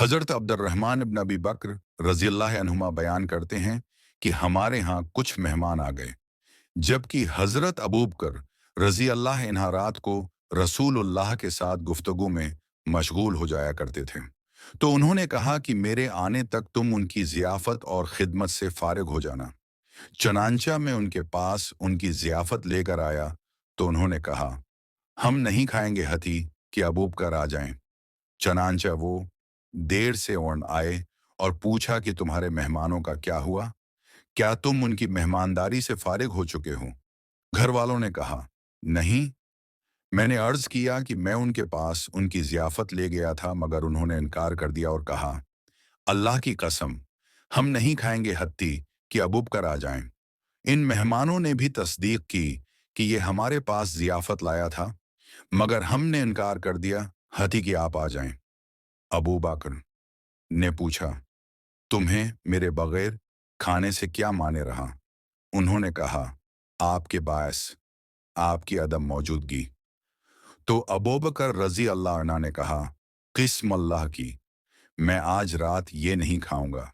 حضرت عبدالرحمن ابن ابی بکر رضی اللہ عنہما بیان کرتے ہیں کہ ہمارے ہاں کچھ مہمان آ گئے، جبکہ حضرت ابو بکر رضی اللہ عنہ رات کو رسول اللہ کے ساتھ گفتگو میں مشغول ہو جایا کرتے تھے۔ تو انہوں نے کہا کہ میرے آنے تک تم ان کی ضیافت اور خدمت سے فارغ ہو جانا۔ چنانچہ میں ان کے پاس ان کی ضیافت لے کر آیا تو انہوں نے کہا، ہم نہیں کھائیں گے حتیٰ کہ ابو بکر آ جائیں۔ چنانچہ وہ دیر سے اون آئے اور پوچھا کہ تمہارے مہمانوں کا کیا ہوا؟ کیا تم ان کی مہمانداری سے فارغ ہو چکے ہو؟ گھر والوں نے کہا، نہیں۔ میں نے عرض کیا کہ میں ان کے پاس ان کی ضیافت لے گیا تھا، مگر انہوں نے انکار کر دیا اور کہا، اللہ کی قسم، ہم نہیں کھائیں گے حتیٰ کہ ابو بکر آ جائیں۔ ان مہمانوں نے بھی تصدیق کی کہ یہ ہمارے پاس ضیافت لایا تھا، مگر ہم نے انکار کر دیا حتیٰ کہ آپ آ جائیں۔ ابو بکر نے پوچھا، تمہیں میرے بغیر کھانے سے کیا مانے رہا؟ انہوں نے کہا، آپ کے باعث، آپ کی عدم موجودگی۔ تو ابو بکر رضی اللہ عنہ نے کہا، قسم اللہ کی، میں آج رات یہ نہیں کھاؤں گا۔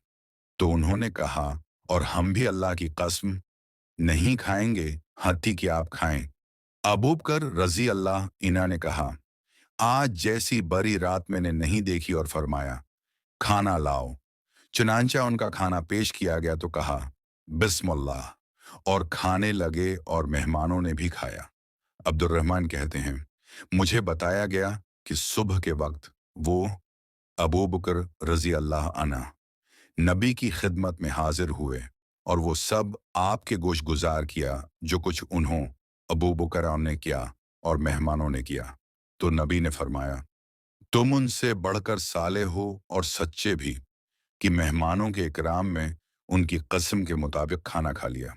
تو انہوں نے کہا، اور ہم بھی اللہ کی قسم نہیں کھائیں گے حتیٰ کہ آپ کھائیں۔ ابو بکر رضی اللہ عنہ نے کہا، آج جیسی بری رات میں نے نہیں دیکھی، اور فرمایا، کھانا لاؤ۔ چنانچہ ان کا کھانا پیش کیا گیا تو کہا، بسم اللہ، اور کھانے لگے اور مہمانوں نے بھی کھایا۔ عبد الرحمن کہتے ہیں، مجھے بتایا گیا کہ صبح کے وقت وہ ابو بکر رضی اللہ عنہ نبی کی خدمت میں حاضر ہوئے، اور وہ سب آپ کے گوش گزار کیا جو کچھ انہوں ابو بکر نے کیا اور مہمانوں نے کیا۔ تو نبی نے فرمایا، تم ان سے بڑھ کر صالح ہو اور سچے بھی، کہ مہمانوں کے اکرام میں ان کی قسم کے مطابق کھانا کھا لیا۔